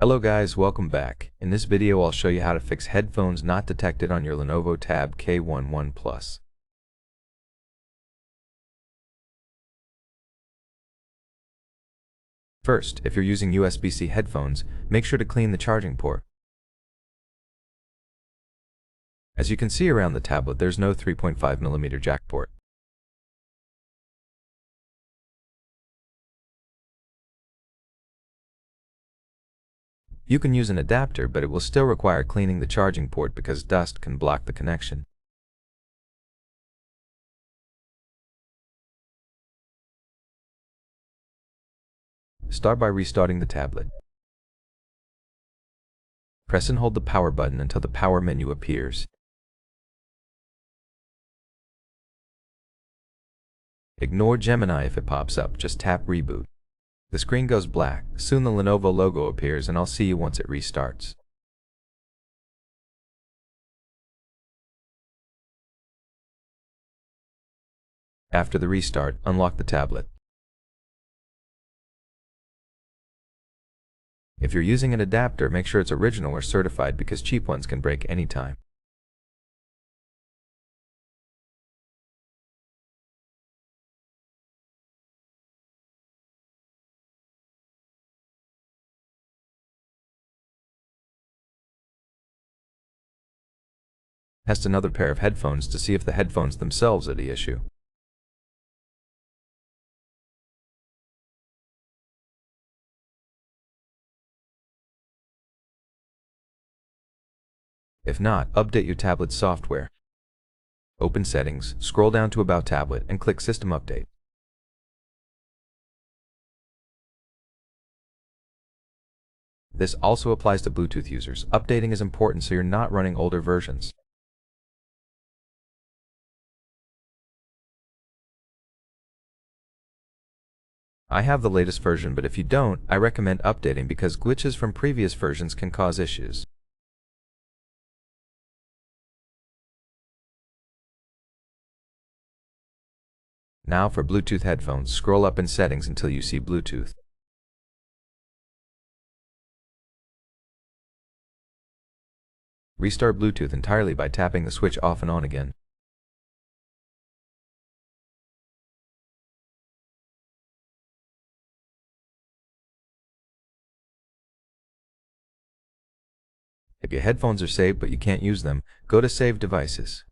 Hello guys, welcome back. In this video I'll show you how to fix headphones not detected on your LENOVO Tab K11 Plus. First, if you're using USB-C headphones, make sure to clean the charging port. As you can see around the tablet, there's no 3.5mm jack port. You can use an adapter, but it will still require cleaning the charging port because dust can block the connection. Start by restarting the tablet. Press and hold the power button until the power menu appears. Ignore Gemini if it pops up, just tap Reboot. The screen goes black. Soon the Lenovo logo appears and I'll see you once it restarts. After the restart, unlock the tablet. If you're using an adapter, make sure it's original or certified because cheap ones can break anytime. Test another pair of headphones to see if the headphones themselves are the issue. If not, update your tablet's software. Open Settings, scroll down to About Tablet, and click System Update. This also applies to Bluetooth users. Updating is important so you're not running older versions. I have the latest version, but if you don't, I recommend updating because glitches from previous versions can cause issues. Now for Bluetooth headphones, scroll up in Settings until you see Bluetooth. Restart Bluetooth entirely by tapping the switch off and on again. If your headphones are saved but you can't use them, go to Save Devices.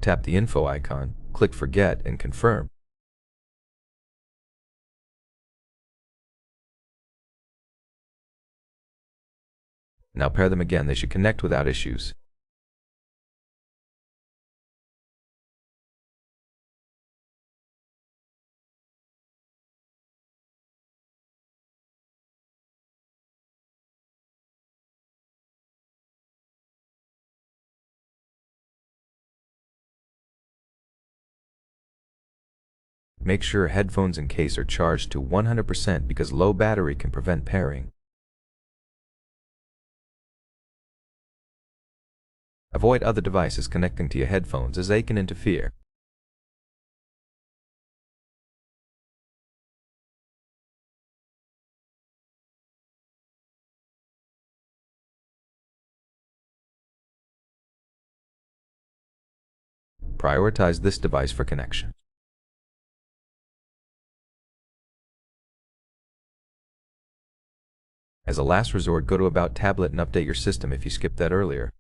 Tap the info icon, click Forget and confirm. Now pair them again, they should connect without issues. Make sure headphones and case are charged to 100% because low battery can prevent pairing. Avoid other devices connecting to your headphones as they can interfere. Prioritize this device for connection. As a last resort, go to About Tablet and update your system if you skipped that earlier.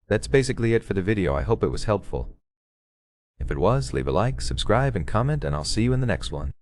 That's basically it for the video. I hope it was helpful. If it was, leave a like, subscribe, and comment, and I'll see you in the next one.